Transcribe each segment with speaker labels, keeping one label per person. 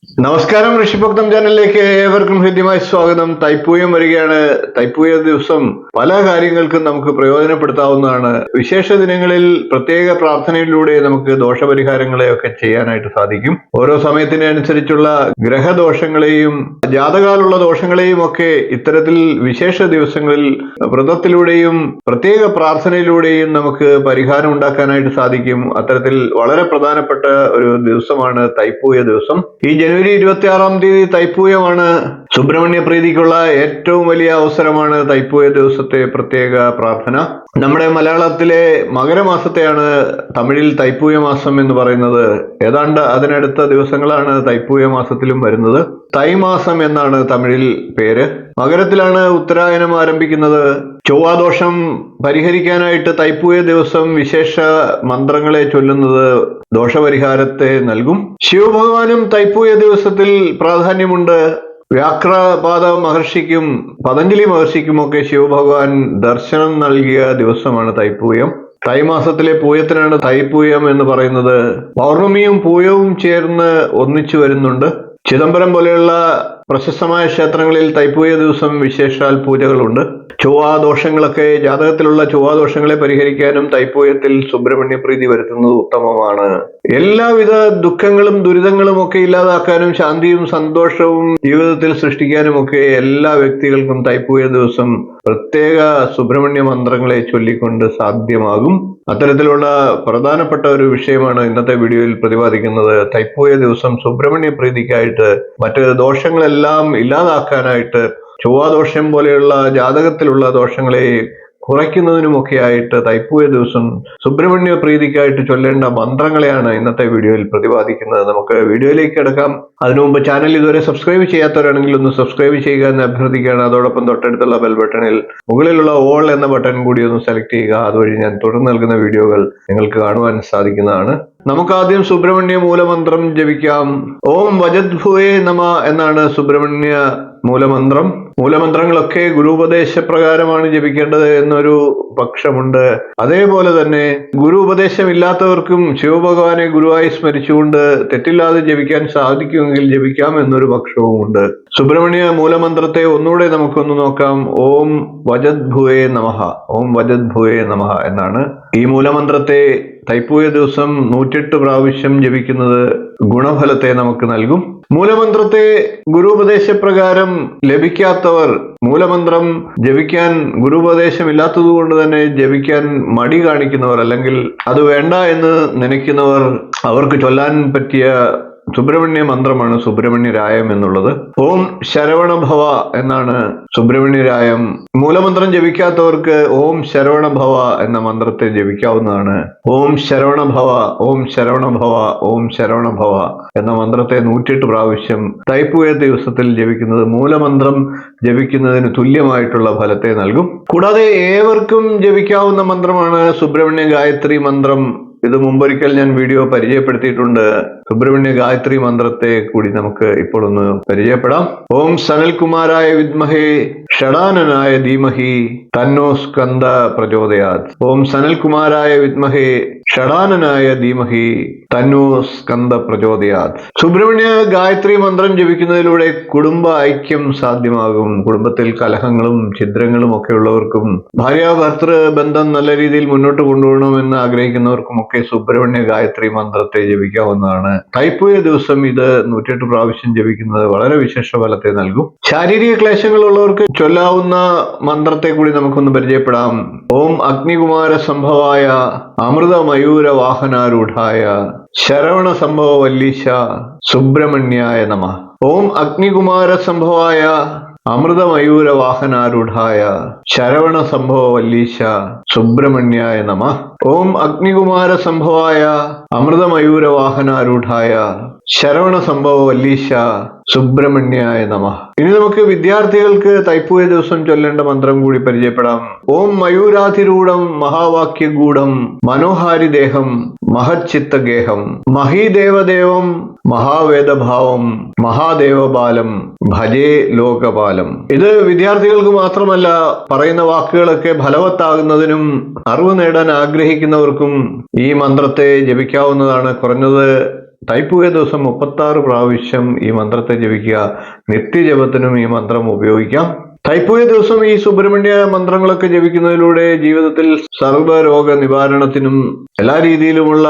Speaker 1: നമസ്കാരം, ഋഷിഭക്തം ചാനലിലേക്ക് ഏവർക്കും ഹൃദ്യമായ സ്വാഗതം. തൈപ്പൂയം വരികയാണ്. തൈപ്പൂയ ദിവസം പല കാര്യങ്ങൾക്കും നമുക്ക് പ്രയോജനപ്പെടുത്താവുന്നതാണ്. വിശേഷ ദിനങ്ങളിൽ പ്രത്യേക പ്രാർത്ഥനയിലൂടെ നമുക്ക് ദോഷപരിഹാരങ്ങളെയൊക്കെ ചെയ്യാനായിട്ട് സാധിക്കും. ഓരോ സമയത്തിനനുസരിച്ചുള്ള ഗ്രഹദോഷങ്ങളെയും ജാതകാലുള്ള ദോഷങ്ങളെയും ഒക്കെ ഇത്തരത്തിൽ വിശേഷ ദിവസങ്ങളിൽ വ്രതത്തിലൂടെയും പ്രത്യേക പ്രാർത്ഥനയിലൂടെയും നമുക്ക് പരിഹാരം ഉണ്ടാക്കാനായിട്ട് സാധിക്കും. അത്തരത്തിൽ വളരെ പ്രധാനപ്പെട്ട ഒരു ദിവസമാണ് തൈപ്പൂയ ദിവസം. ഈ ജനുവരി 26 തൈപ്പൂയമാണ്. സുബ്രഹ്മണ്യ പ്രീതിക്കുള്ള ഏറ്റവും വലിയ അവസരമാണ് തൈപ്പൂയ ദിവസത്തെ പ്രത്യേക പ്രാർത്ഥന. നമ്മുടെ മലയാളത്തിലെ മകരമാസത്തെയാണ് തമിഴിൽ തൈപ്പൂയ മാസം എന്ന് പറയുന്നത്. ഏതാണ്ട് അതിനടുത്ത ദിവസങ്ങളാണ് തൈപ്പൂയ മാസത്തിലും വരുന്നത്. തൈമാസം എന്നാണ് തമിഴിൽ പേര്. മകരത്തിലാണ് ഉത്തരായനം ആരംഭിക്കുന്നത്. ചൊവ്വാദോഷം പരിഹരിക്കാനായിട്ട് തൈപ്പൂയ ദിവസം വിശേഷ മന്ത്രങ്ങളെ ചൊല്ലുന്നത് ദോഷപരിഹാരത്തെ നൽകും. ശിവഭഗവാനും തൈപ്പൂയ ദിവസത്തിൽ പ്രാധാന്യമുണ്ട്. വ്യാഘ്രപാദ മഹർഷിക്കും പതഞ്ജലി മഹർഷിക്കുമൊക്കെ ശിവഭഗവാൻ ദർശനം നൽകിയ ദിവസമാണ് തൈപ്പൂയം. തൈമാസത്തിലെ പൂയത്തിനാണ് തൈപ്പൂയം എന്ന് പറയുന്നത്. പൗർണമിയും പൂയവും ചേർന്ന് ഒന്നിച്ചു വരുന്നുണ്ട്. ചിദംബരം പോലെയുള്ള പ്രശസ്തമായ ക്ഷേത്രങ്ങളിൽ തൈപ്പൂയ ദിവസം വിശേഷാൽ പൂജകളുണ്ട്. ചൊവ്വാദോഷങ്ങളൊക്കെ ജാതകത്തിലുള്ള ചൊവ്വാദോഷങ്ങളെ പരിഹരിക്കാനും തൈപ്പൂയത്തിൽ സുബ്രഹ്മണ്യ പ്രീതി വരുത്തുന്നത് ഉത്തമമാണ്. എല്ലാവിധ ദുഃഖങ്ങളും ദുരിതങ്ങളും ഒക്കെ ഇല്ലാതാക്കാനും ശാന്തിയും സന്തോഷവും ജീവിതത്തിൽ സൃഷ്ടിക്കാനും ഒക്കെ എല്ലാ വ്യക്തികൾക്കും തൈപ്പൂയ ദിവസം പ്രത്യേക സുബ്രഹ്മണ്യ മന്ത്രങ്ങളെ ചൊല്ലിക്കൊണ്ട് സാധ്യമാകും. അത്തരത്തിലുള്ള പ്രധാനപ്പെട്ട ഒരു വിഷയമാണ് ഇന്നത്തെ വീഡിയോയിൽ പ്രതിപാദിക്കുന്നത്. തൈപ്പൂയ ദിവസം സുബ്രഹ്മണ്യ പ്രീതിക്കായിട്ട് മറ്റ് ദോഷങ്ങളെല്ലാം ഇല്ലാതാക്കാനായിട്ട് ചൊവ്വാദോഷം പോലെയുള്ള ജാതകത്തിലുള്ള ദോഷങ്ങളെ കുറയ്ക്കുന്നതിനുമൊക്കെ ആയിട്ട് തൈപ്പൂയ ദിവസം സുബ്രഹ്മണ്യ പ്രീതിക്കായിട്ട് ചൊല്ലേണ്ട മന്ത്രങ്ങളെയാണ് ഇന്നത്തെ വീഡിയോയിൽ പ്രതിപാദിക്കുന്നത്. നമുക്ക് വീഡിയോയിലേക്ക് കിടക്കാം. അതിനു മുമ്പ് ചാനൽ ഇതുവരെ സബ്സ്ക്രൈബ് ചെയ്യാത്തവരാണെങ്കിൽ ഒന്ന് സബ്സ്ക്രൈബ് ചെയ്യുക എന്ന് അഭ്യർത്ഥിക്കുകയാണ്. അതോടൊപ്പം തൊട്ടടുത്തുള്ള ബെൽ ബട്ടണിൽ മുകളിലുള്ള ഓൾ എന്ന ബട്ടൺ കൂടി ഒന്ന് സെലക്ട് ചെയ്യുക. അതുവഴി ഞാൻ തുടർന്ന് നൽകുന്ന വീഡിയോകൾ നിങ്ങൾക്ക് കാണുവാൻ സാധിക്കുന്നതാണ്. നമുക്ക് ആദ്യം സുബ്രഹ്മണ്യ മൂലമന്ത്രം ജപിക്കാം. ഓം വജദ്ഭുവേ നമ എന്നാണ് സുബ്രഹ്മണ്യ മൂലമന്ത്രം. മൂലമന്ത്രങ്ങളൊക്കെ ഗുരുപദേശപ്രകാരമാണ് ജപിക്കേണ്ടത് എന്നൊരു പക്ഷമുണ്ട്. അതേപോലെ തന്നെ ഗുരു ഉപദേശമില്ലാത്തവർക്കും ശിവഭഗവാനെ ഗുരുവായി സ്മരിച്ചുകൊണ്ട് തെറ്റില്ലാതെ ജപിക്കാൻ സാധിക്കുമെങ്കിൽ ജപിക്കാം എന്നൊരു പക്ഷവുമുണ്ട്. സുബ്രഹ്മണ്യ മൂലമന്ത്രത്തെ ഒന്നുകൂടെ നമുക്കൊന്ന് നോക്കാം. ഓം വജദ്ഭുവേ നമഃ. ഓം വജദ്ഭുവേ നമഃ എന്നാണ്. ഈ മൂലമന്ത്രത്തെ തൈപ്പൂയ ദിവസം 108 പ്രാവശ്യം ജപിക്കുന്നത് ഗുണഫലത്തെ നമുക്ക് നൽകും. മൂലമന്ത്രത്തെ ഗുരുപദേശപ്രകാരം ലഭിക്കാത്തവർ, മൂലമന്ത്രം ജപിക്കാൻ ഗുരുപദേശമില്ലാത്തത് കൊണ്ട് തന്നെ ജപിക്കാൻ മടി കാണിക്കുന്നവർ, അല്ലെങ്കിൽ അത് വേണ്ട എന്ന് നനയ്ക്കുന്നവർ, അവർക്ക് ചൊല്ലാൻ പറ്റിയ സുബ്രഹ്മണ്യ മന്ത്രമാണ് സുബ്രഹ്മണ്യരായം എന്നുള്ളത്. ഓം ശരവണഭവ എന്നാണ് സുബ്രഹ്മണ്യരായം. മൂലമന്ത്രം ജപിക്കാത്തവർക്ക് ഓം ശരവണഭവ എന്ന മന്ത്രത്തെ ജപിക്കാവുന്നതാണ്. ഓം ശരവണഭവ, ഓം ശരവണഭവ, ഓം ശരവണഭവ എന്ന മന്ത്രത്തെ 108 പ്രാവശ്യം തൈപ്പൂയ ദിവസത്തിൽ ജപിക്കുന്നത് മൂലമന്ത്രം ജപിക്കുന്നതിന് തുല്യമായിട്ടുള്ള ഫലത്തെ നൽകും. കൂടാതെ ഏവർക്കും ജപിക്കാവുന്ന മന്ത്രമാണ് സുബ്രഹ്മണ്യ ഗായത്രി മന്ത്രം. ഇത് മുമ്പൊരിക്കൽ ഞാൻ വീഡിയോ പരിചയപ്പെടുത്തിയിട്ടുണ്ട്. സുബ്രഹ്മണ്യ ഗായത്രി മന്ത്രത്തെ കൂടി നമുക്ക് ഇപ്പോൾ ഒന്ന് പരിചയപ്പെടാം. ഓം സനൽകുമാരായ വിദ്മഹേ ഷടാനനായ ധീമഹി തന്നോ സ്കന്ദ പ്രചോദയാത്. ഓം സനൽകുമാരായ വിദ്മഹേ ഷടാനനായ ധീമഹി തന്നോ സ്കന്ദ പ്രചോദയാത്. സുബ്രഹ്മണ്യ ഗായത്രി മന്ത്രം ജപിക്കുന്നതിലൂടെ കുടുംബ ഐക്യം സാധ്യമാകും. കുടുംബത്തിൽ കലഹങ്ങളും ഛിദ്രങ്ങളും ഒക്കെ ഉള്ളവർക്കും ഭാര്യാഭർത്തൃ ബന്ധം നല്ല രീതിയിൽ മുന്നോട്ട് കൊണ്ടുപോകണമെന്ന് ആഗ്രഹിക്കുന്നവർക്കും ഒക്കെ സുബ്രഹ്മണ്യ ഗായത്രി മന്ത്രത്തെ ജപിക്കാവുന്നതാണ്. തൈപ്പൂയ ദിവസം ഇത് 108 പ്രാവശ്യം ജപിക്കുന്നത് വളരെ വിശേഷ ഫലത്തെ നൽകും. ശാരീരിക ക്ലേശങ്ങളുള്ളവർക്ക് ചൊല്ലാവുന്ന മന്ത്രത്തെ കൂടി നമുക്കൊന്ന് പരിചയപ്പെടാം. ഓം അഗ്നികുമാര സംഭവായ അമൃതമയൂര വാഹനാരൂഢായ ശരവണ സംഭവ വല്ലീശ സുബ്രഹ്മണ്യായ നമഃ. ഓം അഗ്നികുമാര സംഭവായ അമൃതമയൂര വാഹനാരൂഢായ ശരവണ സംഭവ വല്ലീശ സുബ്രഹ്മണ്യായ നമഃ. ഓം അഗ്നികുമാര സംഭവായ അമൃതമയൂര വാഹനാരൂഢായ ശരവണ സംഭവ വല്ലീശ സുബ്രഹ്മണ്യായ നമഃ. ഇനി നമുക്ക് വിദ്യാർത്ഥികൾക്ക് തൈപ്പൂയ ദിവസം ചൊല്ലേണ്ട മന്ത്രം കൂടി പരിചയപ്പെടാം. ഓം മയൂരാധിരൂഢം മഹാവാക്യഗൂഢം മനോഹാരി ദേഹം മഹച്ചിത്തഗേഹം മഹീദേവദേവം മഹാവേദഭാവം മഹാദേവബാലം ഭജേ ലോകപാലം. ഇത് വിദ്യാർത്ഥികൾക്ക് മാത്രമല്ല, പറയുന്ന വാക്കുകളൊക്കെ ഫലവത്താകുന്നതിനും അറിവ് നേടാൻ ആഗ്രഹിക്കുന്നവർക്കും ഈ മന്ത്രത്തെ ജപിക്കാവുന്നതാണ്. കുറഞ്ഞത് തൈപ്പൂയ ദിവസം 36 പ്രാവശ്യം ഈ മന്ത്രത്തെ ജപിക്കുക. നിത്യജപത്തിനും ഈ മന്ത്രം ഉപയോഗിക്കാം. തൈപ്പൂയ ദിവസം ഈ സുബ്രഹ്മണ്യ മന്ത്രങ്ങളൊക്കെ ജപിക്കുന്നതിലൂടെ ജീവിതത്തിൽ സർവ്വരോഗ നിവാരണത്തിനും എല്ലാ രീതിയിലുമുള്ള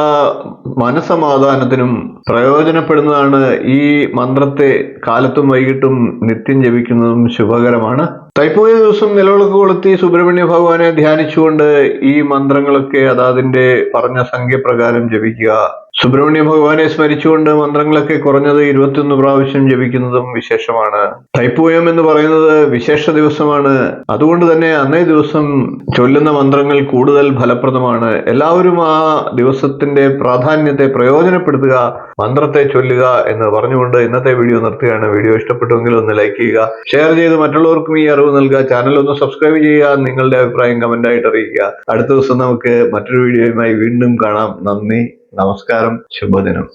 Speaker 1: മനസമാധാനത്തിനും പ്രയോജനപ്പെടുന്നതാണ്. ഈ മന്ത്രത്തെ കാലത്തും വൈകിട്ടും നിത്യം ജപിക്കുന്നതും ശുഭകരമാണ്. തൈപ്പൂയ ദിവസം നിലവിളക്ക് കൊളുത്തി സുബ്രഹ്മണ്യ ഭഗവാനെ ധ്യാനിച്ചുകൊണ്ട് ഈ മന്ത്രങ്ങളൊക്കെ അതാതിന്റെ പറഞ്ഞ സംഖ്യപ്രകാരം ജപിക്കുക. സുബ്രഹ്മണ്യ ഭഗവാനെ സ്മരിച്ചുകൊണ്ട് മന്ത്രങ്ങളൊക്കെ കുറഞ്ഞത് 21 പ്രാവശ്യം ജപിക്കുന്നതും വിശേഷമാണ്. തൈപ്പൂയം എന്ന് പറയുന്നത് വിശേഷ ദിവസമാണ്. അതുകൊണ്ട് തന്നെ അന്നേ ദിവസം ചൊല്ലുന്ന മന്ത്രങ്ങൾ കൂടുതൽ ഫലപ്രദമാണ്. എല്ലാവരും ആ ദിവസത്തിന്റെ പ്രാധാന്യത്തെ പ്രയോജനപ്പെടുത്തുക, മന്ത്രത്തെ ചൊല്ലുക എന്ന് പറഞ്ഞുകൊണ്ട് ഇന്നത്തെ വീഡിയോ നിർത്തുകയാണ്. വീഡിയോ ഇഷ്ടപ്പെട്ടുവെങ്കിൽ ഒന്ന് ലൈക്ക് ചെയ്യുക, ഷെയർ ചെയ്ത് മറ്റുള്ളവർക്കും ഈ അറിവ് നൽകുക. ചാനൽ ഒന്ന് സബ്സ്ക്രൈബ് ചെയ്യുക, നിങ്ങളുടെ അഭിപ്രായം കമന്റായിട്ട് അറിയിക്കുക. അടുത്ത ദിവസം നമുക്ക് മറ്റൊരു വീഡിയോയുമായി വീണ്ടും കാണാം. നന്ദി, നമസ്കാരം, ശുഭദിനം.